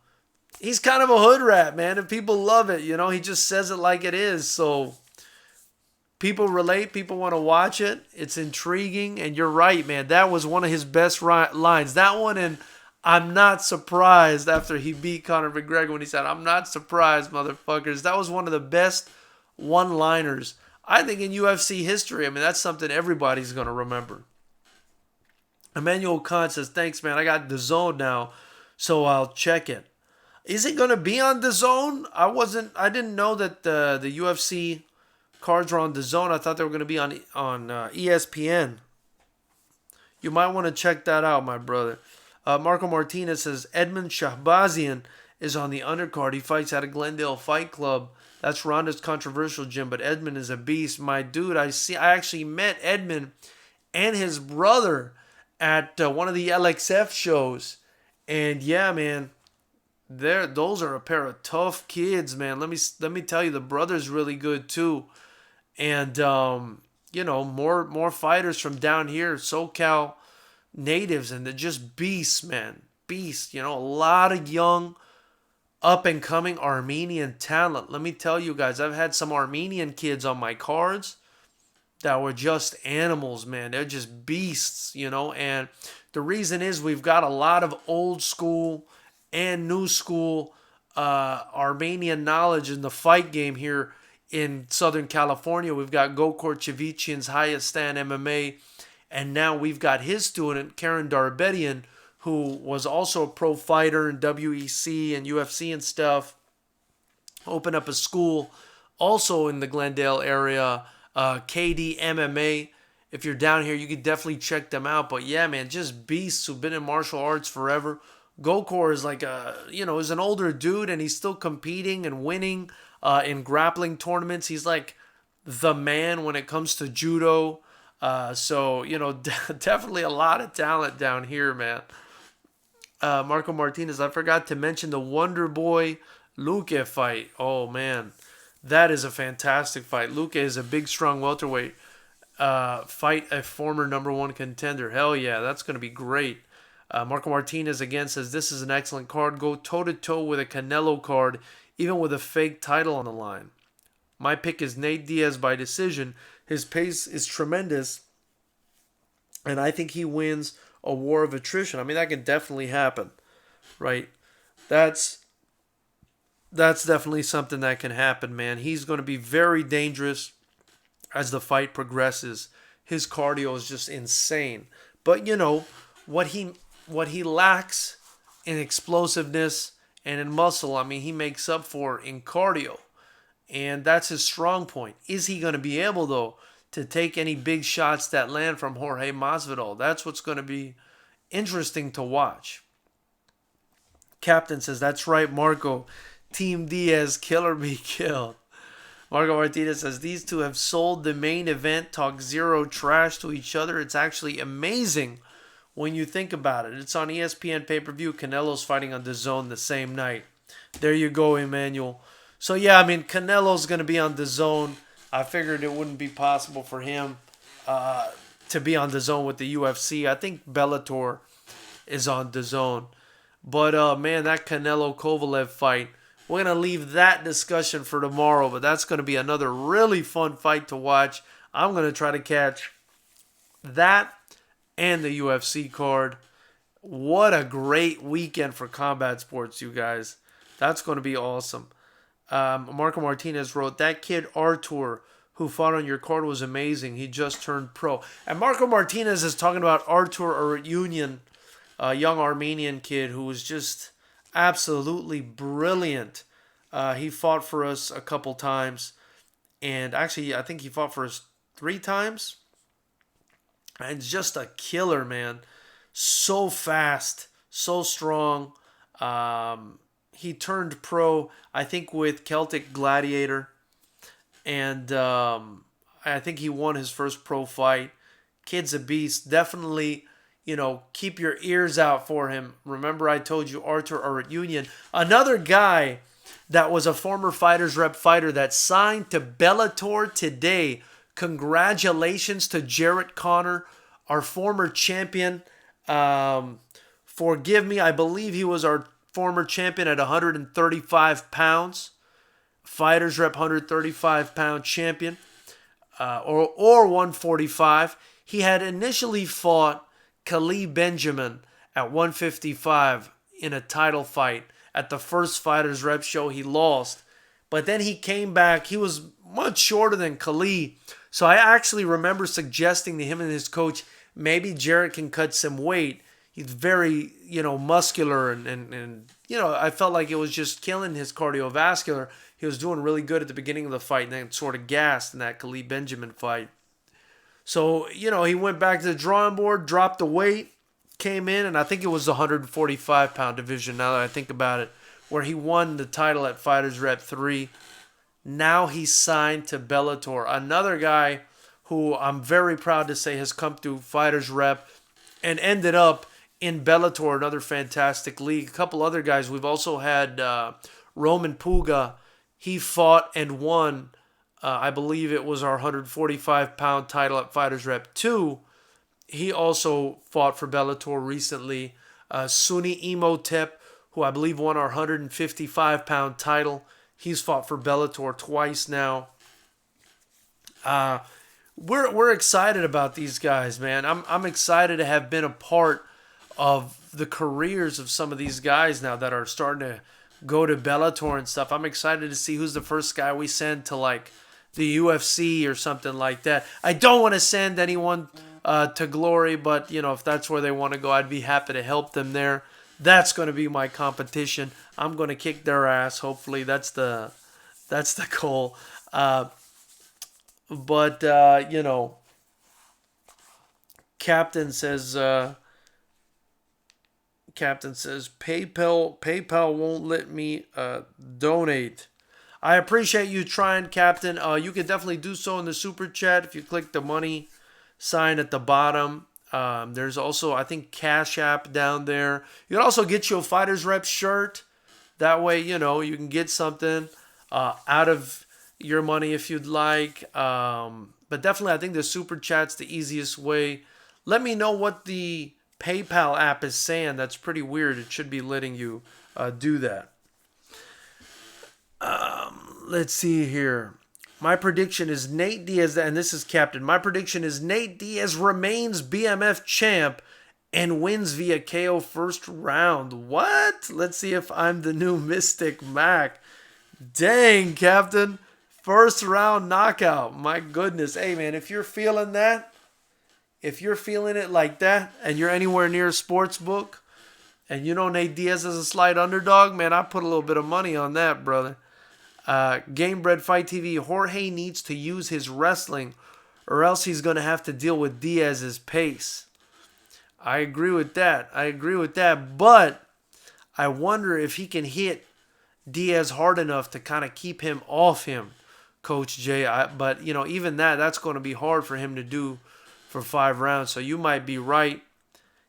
he's kind of a hood rat, man, and people love it. He just says it like it is. So people relate, people want to watch it. It's intriguing, and you're right, man. That was one of his best lines. That one, and I'm not surprised after he beat Conor McGregor when he said, I'm not surprised, motherfuckers. That was one of the best one-liners, I think, in UFC history. I mean, that's something everybody's going to remember. Emmanuel Khan says, thanks, man. I got DAZN now, so I'll check it. Is it going to be on DAZN? I didn't know that the UFC cards were on DAZN. I thought they were going to be on ESPN. You might want to check that out, my brother. Marco Martinez says, Edmund Shahbazian is on the undercard. He fights at a Glendale Fight Club. That's Ronda's controversial gym, but Edmund is a beast. My dude, I actually met Edmund and his brother at one of the LXF shows. And yeah, man, those are a pair of tough kids, man. Let me tell you, the brother's really good too. And more fighters from down here, SoCal natives, and they're just beasts, man. Beasts. A lot of young, up and coming Armenian talent. Let me tell you guys, I've had some Armenian kids on my cards that were just animals, man. They're just beasts, and the reason is we've got a lot of old school and new school Armenian knowledge in the fight game here in Southern California. We've got Gokor Chivichian's Highest Stand MMA, and now we've got his student, Karen Darbedian, who was also a pro fighter in WEC and UFC and stuff. Opened up a school also in the Glendale area, KD MMA. If you're down here, you could definitely check them out. But yeah, man, just beasts who've been in martial arts forever. Gokor is like is an older dude, and he's still competing and winning in grappling tournaments. He's like the man when it comes to judo. So definitely a lot of talent down here, man. Marco Martinez, I forgot to mention the Wonder Boy Luque fight. Oh, man. That is a fantastic fight. Luque is a big, strong welterweight. Fight a former #1 contender. Hell yeah, that's going to be great. Marco Martinez again says, this is an excellent card. Go toe-to-toe with a Canelo card, even with a fake title on the line. My pick is Nate Diaz by decision. His pace is tremendous, and I think he wins a war of attrition. I mean, that can definitely happen, right? That's definitely something that can happen, man. He's going to be very dangerous as the fight progresses. His cardio is just insane. But what he lacks in explosiveness and in muscle, I mean, he makes up for in cardio, and that's his strong point. Is he going to be able, though, to take any big shots that land from Jorge Masvidal? That's what's going to be interesting to watch. Captain says, that's right, Marco. Team Diaz, kill or be killed. Marco Martinez says, these two have sold the main event, talk zero trash to each other. It's actually amazing when you think about it. It's on ESPN pay-per-view. Canelo's fighting on DAZN the same night. There you go, Emmanuel. So yeah, I mean, Canelo's going to be on DAZN. I figured it wouldn't be possible for him to be on DAZN with the UFC. I think Bellator is on DAZN. But man, that Canelo Kovalev fight, we're going to leave that discussion for tomorrow, but that's going to be another really fun fight to watch. I'm going to try to catch that and the UFC card. What a great weekend for combat sports, you guys. That's going to be awesome. Marco Martinez wrote, that kid Artur who fought on your card was amazing. He just turned pro. And Marco Martinez is talking about Artur Arutunian, a young Armenian kid who was just absolutely brilliant He fought for us a couple times. And actually, I think he fought for us 3 times. And just a killer, man. So fast, so strong. He turned pro, I think, with Celtic Gladiator. And I think he won his first pro fight. Kid's a beast. Definitely, keep your ears out for him. Remember I told you Arthur are at Union. Another guy that was a former Fighters Rep fighter that signed to Bellator today. Congratulations to Jarrett Connor, our former champion. Forgive me, I believe he was our former champion at 135 pounds. Fighters Rep 135-pound champion. Or 145. He had initially fought Khalid Benjamin at 155 in a title fight. At the first Fighters Rep show, he lost. But then he came back. He was much shorter than Khalid. So I actually remember suggesting to him and his coach, maybe Jarrett can cut some weight. He's very, muscular. And I felt like it was just killing his cardiovascular. He was doing really good at the beginning of the fight and then sort of gassed in that Khalid Benjamin fight. So, he went back to the drawing board, dropped the weight, came in, and I think it was the 145-pound division, now that I think about it, where he won the title at Fighters Rep 3. Now he's signed to Bellator. Another guy who I'm very proud to say has come through Fighters Rep and ended up in Bellator, another fantastic league. A couple other guys. We've also had Roman Puga. He fought and won, I believe it was our 145-pound title at Fighters Rep 2. He also fought for Bellator recently. Sunny Imhotep, who I believe won our 155-pound title. He's fought for Bellator twice now. We're excited about these guys, man. I'm excited to have been a part of the careers of some of these guys now that are starting to go to Bellator and stuff. I'm excited to see who's the first guy we send to like the UFC or something like that. I don't want to send anyone to glory, but if that's where they want to go, I'd be happy to help them there. That's going to be my competition. I'm going to kick their ass. Hopefully, that's the goal. But Captain says PayPal won't let me donate. I appreciate you trying, Captain. You can definitely do so in the super chat if you click the money sign at the bottom. There's also, I think, Cash App down there. You can also get you a Fighters Rep shirt. That way, you can get something out of your money if you'd like. But definitely, I think the super chat's the easiest way. Let me know what the PayPal app is saying. That's pretty weird. It should be letting you do that. Let's see here. My prediction is Nate Diaz, and this is Captain. My prediction is Nate Diaz remains BMF champ and wins via KO first round. What? Let's see if I'm the new Mystic Mac. Dang, Captain. First round knockout. My goodness. Hey, man, if you're feeling that, if you're feeling it like that, and you're anywhere near a sports book, and Nate Diaz is a slight underdog, man, I put a little bit of money on that, brother. Gamebred Fight TV, Jorge needs to use his wrestling or else he's going to have to deal with Diaz's pace. I agree with that. But I wonder if he can hit Diaz hard enough to kind of keep him off him, Coach Jay. But even that's going to be hard for him to do for 5 rounds. So you might be right.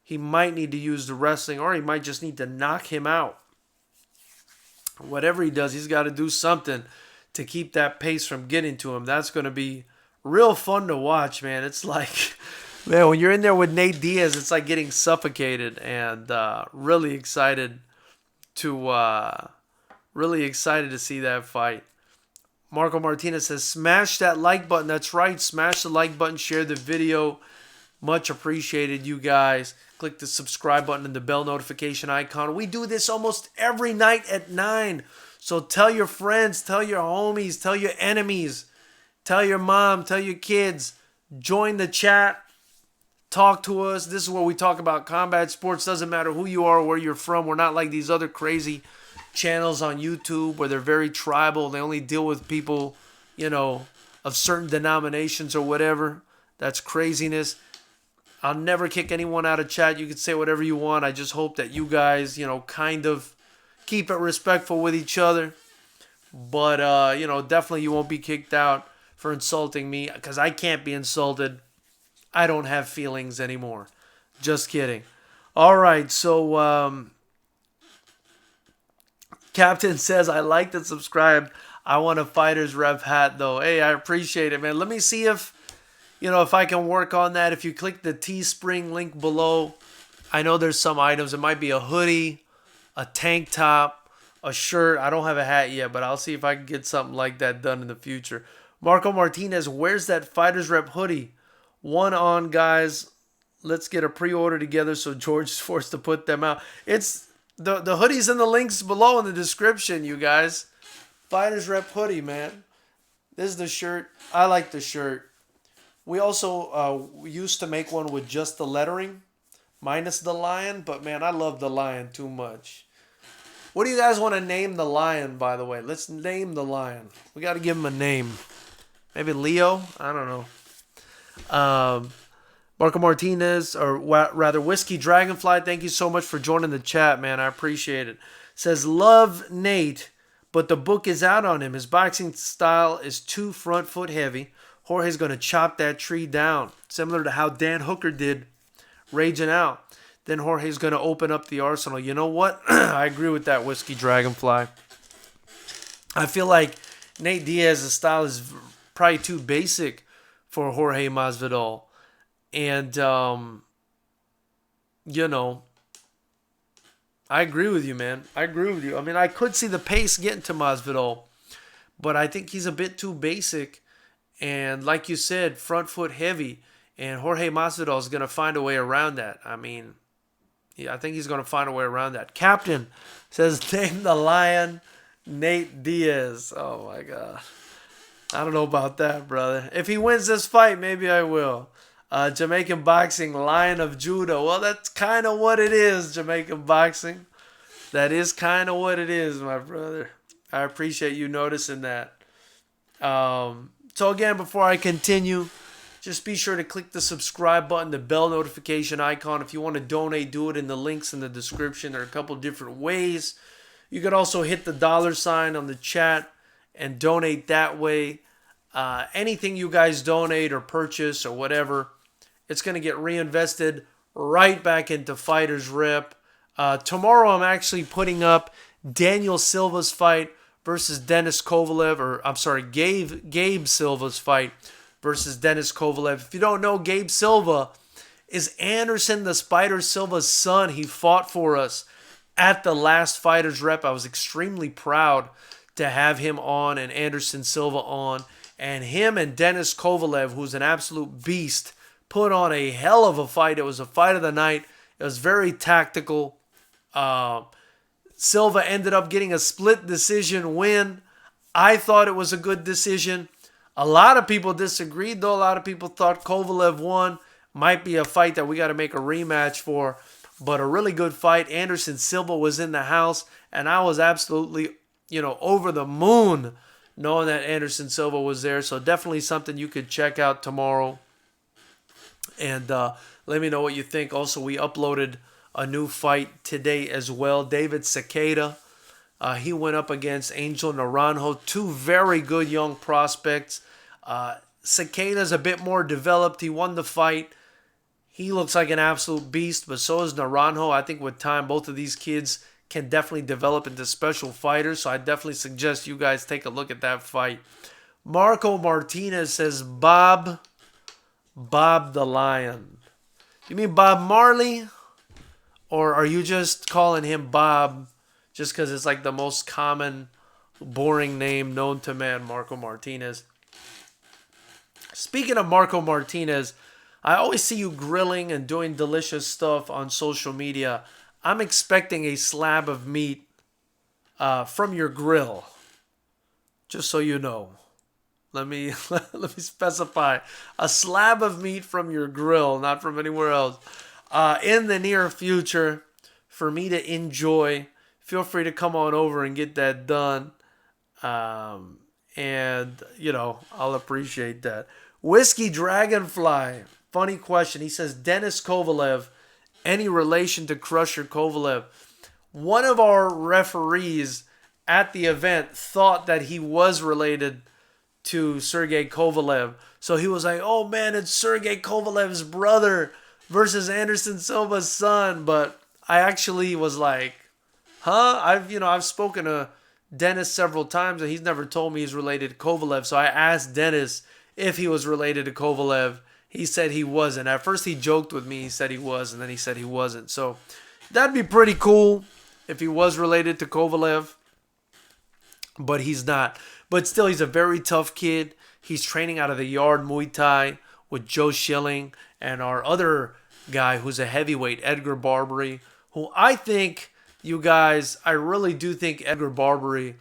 He might need to use the wrestling, or he might just need to knock him out. Whatever he does, he's got to do something to keep that pace from getting to him. That's going to be real fun to watch, man. It's like, man, when you're in there with Nate Diaz, it's like getting suffocated, and really excited to see that fight. Marco Martinez says, smash that like button. That's right. Smash the like button. Share the video. Much appreciated, you guys. Click the subscribe button and the bell notification icon. We do this almost every night at 9. So tell your friends, tell your homies, tell your enemies, tell your mom, tell your kids. Join the chat. Talk to us. This is where we talk about combat sports. Doesn't matter who you are or where you're from. We're not like these other crazy channels on YouTube where they're very tribal. They only deal with people, of certain denominations or whatever. That's craziness. I'll never kick anyone out of chat. You can say whatever you want. I just hope that you guys, kind of keep it respectful with each other. But, definitely you won't be kicked out for insulting me because I can't be insulted. I don't have feelings anymore. Just kidding. All right, so Captain says, I like and subscribe. I want a Fighters Rep hat, though. Hey, I appreciate it, man. Let me see if I can work on that. If you click the Teespring link below, I know there's some items. It might be a hoodie, a tank top, a shirt. I don't have a hat yet, but I'll see if I can get something like that done in the future. Marco Martinez, where's that Fighters Rep hoodie? One on, guys. Let's get a pre-order together so George is forced to put them out. It's the hoodies and the links below in the description, you guys. Fighters Rep hoodie, man. This is the shirt. I like the shirt. We also used to make one with just the lettering, minus the lion. But, man, I love the lion too much. What do you guys want to name the lion, by the way? Let's name the lion. We got to give him a name. Maybe Leo? I don't know. Marco Martinez, or rather Whiskey Dragonfly, thank you so much for joining the chat, man. I appreciate it. Says, love Nate, but the book is out on him. His boxing style is too front foot heavy. Jorge's going to chop that tree down, similar to how Dan Hooker did Raging Out. Then Jorge's going to open up the arsenal. You know what? I agree with that, Whiskey Dragonfly. I feel like Nate Diaz's style is probably too basic for Jorge Masvidal. And, I agree with you, man. I agree with you. I mean, I could see the pace getting to Masvidal, but I think he's a bit too basic. And like you said, front foot heavy. And Jorge Masvidal is going to find a way around that. I mean, I think he's going to find a way around that. Captain says, name the lion, Nate Diaz. Oh, my God. I don't know about that, brother. If he wins this fight, maybe I will. Jamaican Boxing, Lion of Judah. Well, that's kind of what it is, Jamaican Boxing. That is kind of what it is, my brother. I appreciate you noticing that. So again, before I continue, just be sure to click the subscribe button, the bell notification icon. If you want to donate, do it in the links in the description. There are a couple different ways. You could also hit the $ on the chat and donate that way. Anything you guys donate or purchase or whatever, it's going to get reinvested right back into Fighters Rep. Tomorrow I'm actually putting up Daniel Silva's fight versus Denis Kovalev, Gabe Silva's fight versus Denis Kovalev. If you don't know, Gabe Silva is Anderson the Spider Silva's son. He fought for us at the last Fighters Rep. I was extremely proud to have him on and Anderson Silva on. And him and Denis Kovalev, who's an absolute beast, put on a hell of a fight. It was a fight of the night. It was very tactical. Silva ended up getting a split decision win. I thought it was a good decision. A lot of people disagreed, though. A lot of people thought Kovalev won. Might be a fight that we got to make a rematch for. But a really good fight. Anderson Silva was in the house, and I was absolutely, over the moon knowing that Anderson Silva was there. So definitely something you could check out tomorrow. And let me know what you think. Also, we uploaded a new fight today as well. David Cicada. He went up against Angel Naranjo. Two very good young prospects. Cicada's a bit more developed. He won the fight. He looks like an absolute beast, but so is Naranjo. I think with time, both of these kids can definitely develop into special fighters. So I definitely suggest you guys take a look at that fight. Marco Martinez says, Bob the Lion. You mean Bob Marley? Or are you just calling him Bob just because it's like the most common, boring name known to man, Marco Martinez? Speaking of Marco Martinez, I always see you grilling and doing delicious stuff on social media. I'm expecting a slab of meat from your grill. Just so you know. Let me specify. A slab of meat from your grill, not from anywhere else. In the near future, for me to enjoy feel free to come on over and get that done. And, I'll appreciate that. Whiskey Dragonfly. Funny question. He says, Denis Kovalev, any relation to Crusher Kovalev? One of our referees at the event thought that he was related to Sergey Kovalev. So he was like, oh man, it's Sergey Kovalev's brother versus Anderson Silva's son. But I actually was like, huh? I've spoken to Dennis several times and he's never told me he's related to Kovalev. So I asked Dennis if he was related to Kovalev. He said he wasn't. At first he joked with me. He said he was, and then he said he wasn't. So that'd be pretty cool if he was related to Kovalev. But he's not. But still, he's a very tough kid. He's training out of the Yard Muay Thai with Joe Schilling and our other guy who's a heavyweight, Edgar Barbary, who I think, you guys, I really do think Edgar Barbary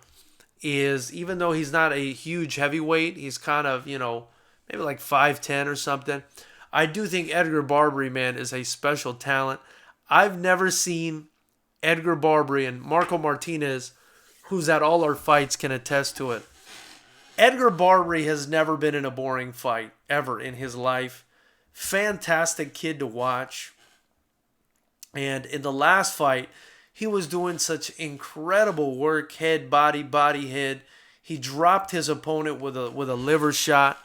is, even though he's not a huge heavyweight, he's kind of, maybe like 5'10 or something. I do think Edgar Barbary, man, is a special talent. I've never seen Edgar Barbary, and Marco Martinez, who's at all our fights, can attest to it. Edgar Barbary has never been in a boring fight, ever in his life. Fantastic kid to watch. And in the last fight, he was doing such incredible work, head, body, head. He dropped his opponent with a liver shot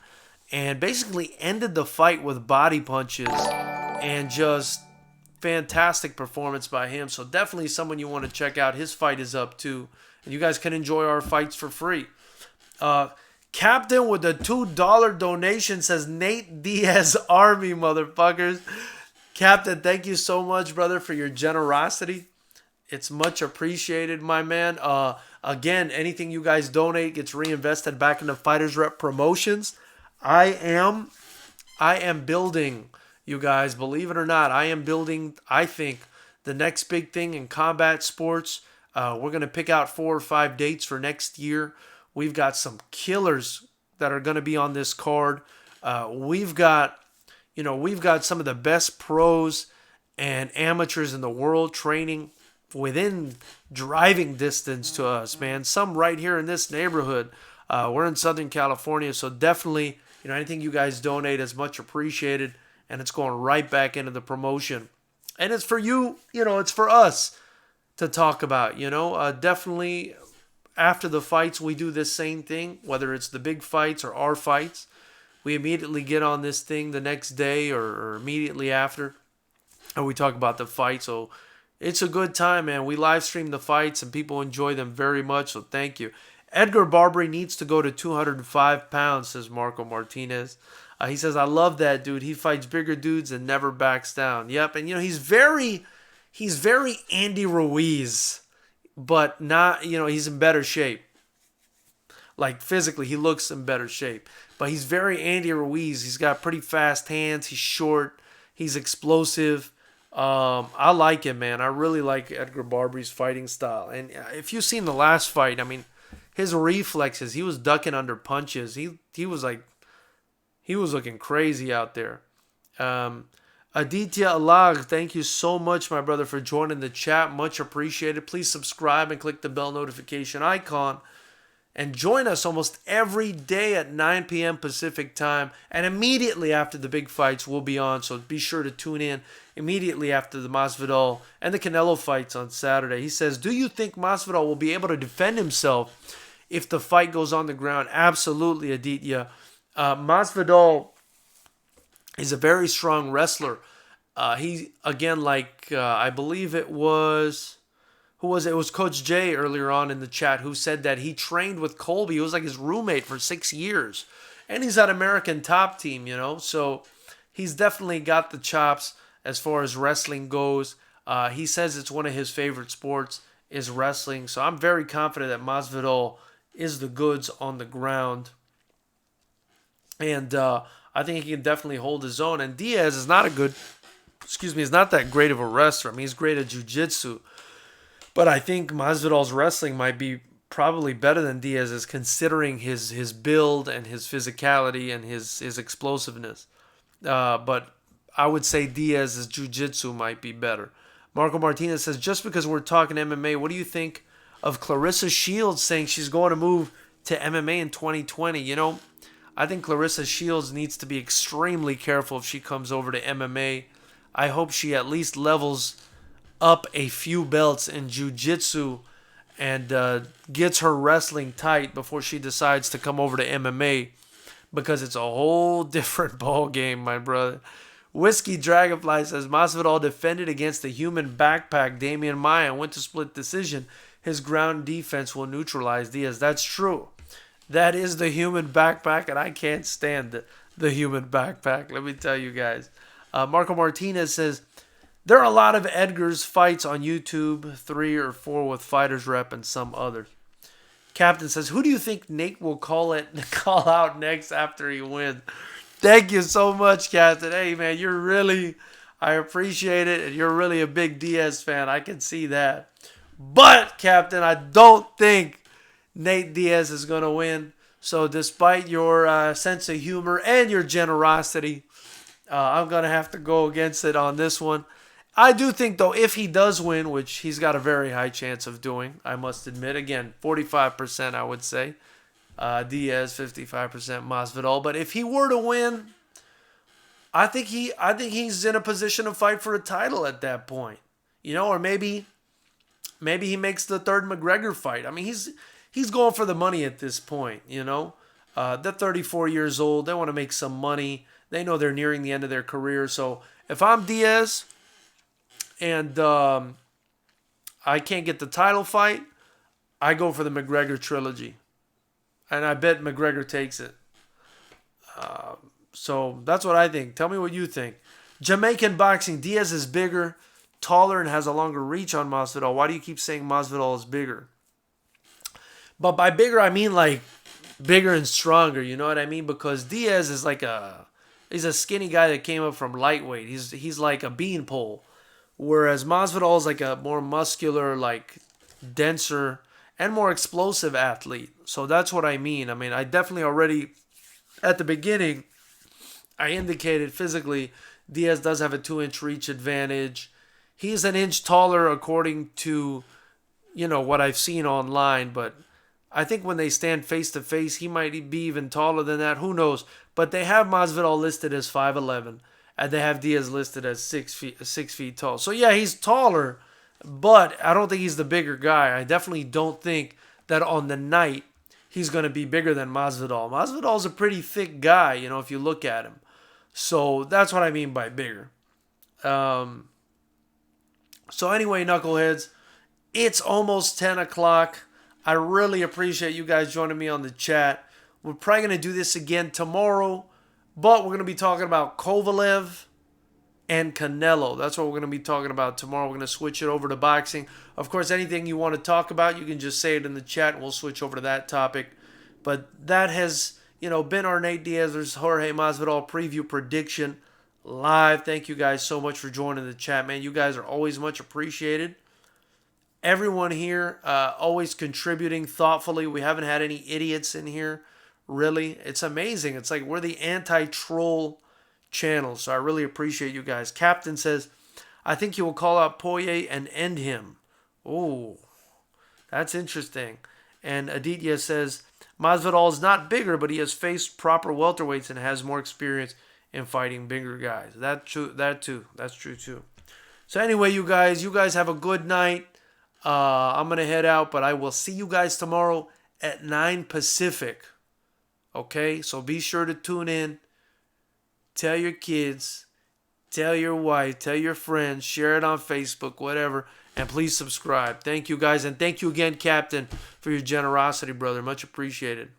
and basically ended the fight with body punches and just fantastic performance by him. So definitely someone you want to check out. His fight is up too. And you guys can enjoy our fights for free. Captain with the $2 donation says Nate Diaz Army, motherfuckers. Captain, thank you so much, brother, for your generosity. It's much appreciated, my man. Again, anything you guys donate gets reinvested back into Fighters Rep Promotions. I am building, you guys, believe it or not, I am building, I think, the next big thing in combat sports. We're going to pick out 4 or 5 dates for next year. We've got some killers that are going to be on this card. We've got some of the best pros and amateurs in the world training within driving distance to us, man. Some right here in this neighborhood. We're in Southern California, so definitely, anything you guys donate is much appreciated, and it's going right back into the promotion. And it's for you, it's for us to talk about, definitely after the fights, we do this same thing, whether it's the big fights or our fights. We immediately get on this thing the next day or immediately after, and we talk about the fight. So it's a good time, man. We live stream the fights, and people enjoy them very much, so thank you. Edgar Barbary needs to go to 205 pounds, says Marco Martinez. He says, I love that dude. He fights bigger dudes and never backs down. Yep, and he's very Andy Ruiz, but not, he's in better shape. Like physically, he looks in better shape. But he's very Andy Ruiz. He's got pretty fast hands. He's short. He's explosive. I like him, man. I really like Edgar Barbary's fighting style. And if you've seen the last fight, his reflexes, he was ducking under punches. He was looking crazy out there. Aditya Alag, thank you so much, my brother, for joining the chat. Much appreciated. Please subscribe and click the bell notification icon. And join us almost every day at 9 p.m. Pacific time. And immediately after the big fights, we'll be on. So be sure to tune in immediately after the Masvidal and the Canelo fights on Saturday. He says, do you think Masvidal will be able to defend himself if the fight goes on the ground? Absolutely, Aditya. Masvidal is a very strong wrestler. He, again, I believe it was... Who was it? It was Coach Jay earlier on in the chat who said that he trained with Colby. He was like his roommate for 6 years. And he's at American Top Team, So he's definitely got the chops as far as wrestling goes. He says it's one of his favorite sports is wrestling. So I'm very confident that Masvidal is the goods on the ground. And I think he can definitely hold his own. And Diaz is not that great of a wrestler. He's great at jiu-jitsu. But I think Masvidal's wrestling might be probably better than Diaz's, considering his build and his physicality and his explosiveness. But I would say Diaz's jiu-jitsu might be better. Marco Martinez says, just because we're talking MMA, what do you think of Clarissa Shields saying she's going to move to MMA in 2020? You know, I think Clarissa Shields needs to be extremely careful if she comes over to MMA. I hope she at least levels up a few belts in jiu-jitsu and gets her wrestling tight before she decides to come over to MMA, because it's a whole different ball game, my brother. Whiskey Dragonfly says, Masvidal defended against the human backpack Damian Maia and went to split decision. His ground defense will neutralize Diaz. That's true. That is the human backpack, and I can't stand the human backpack. Let me tell you guys. Marco Martinez says, there are a lot of Edgar's fights on YouTube, 3 or 4 with Fighters Rep and some others. Captain says, who do you think Nate will call out next after he wins? Thank you so much, Captain. Hey, man, I appreciate it, and you're really a big Diaz fan. I can see that. But, Captain, I don't think Nate Diaz is going to win. So, despite your sense of humor and your generosity, I'm going to have to go against it on this one. I do think, though, if he does win, which he's got a very high chance of doing, I must admit, again, 45% I would say. Diaz, 55% Masvidal. But if he were to win, I think he's in a position to fight for a title at that point. You know, or maybe he makes the third McGregor fight. I mean, he's going for the money at this point, you know. They're 34 years old. They want to make some money. They know they're nearing the end of their career. So if I'm Diaz and I can't get the title fight, I go for the McGregor trilogy. And I bet McGregor takes it. So that's what I think. Tell me what you think. Jamaican boxing. Diaz is bigger, taller, and has a longer reach on Masvidal. Why do you keep saying Masvidal is bigger? But by bigger, I mean like bigger and stronger. You know what I mean? Because Diaz is he's a skinny guy that came up from lightweight. He's like a beanpole. Whereas Masvidal is like a more muscular, like denser, and more explosive athlete. So that's what I mean. I mean, I definitely already, at the beginning, I indicated physically Diaz does have a 2-inch reach advantage. He's an inch taller according to, you know, what I've seen online. But I think when they stand face to face, he might be even taller than that. Who knows? But they have Masvidal listed as 5'11", and they have Diaz listed as 6 feet tall. So yeah, he's taller, but I don't think he's the bigger guy. I definitely don't think that on the night he's going to be bigger than Masvidal. Masvidal's a pretty thick guy, you know, if you look at him. So that's what I mean by bigger. So anyway, knuckleheads, it's almost 10 o'clock. I really appreciate you guys joining me on the chat. We're probably going to do this again tomorrow, but we're going to be talking about Kovalev and Canelo. That's what we're going to be talking about tomorrow. We're going to switch it over to boxing. Of course, anything you want to talk about, you can just say it in the chat and we'll switch over to that topic. But that has, you know, been our Nate Diaz versus Jorge Masvidal preview prediction live. Thank you guys so much for joining the chat, man. You guys are always much appreciated. Everyone here always contributing thoughtfully. We haven't had any idiots in here, really. It's amazing. It's like we're the anti-troll channel, so I really appreciate you guys. Captain says, I think he will call out Poirier and end him. Oh, that's interesting. And Aditya says, Masvidal is not bigger, but he has faced proper welterweights and has more experience in fighting bigger guys. That's true too. So anyway, you guys have a good night. I'm going to head out, but I will see you guys tomorrow at 9 Pacific. Okay, so be sure to tune in. Tell your kids, tell your wife, tell your friends, share it on Facebook, whatever, and please subscribe. Thank you guys, and thank you again, Captain, for your generosity, brother. Much appreciated.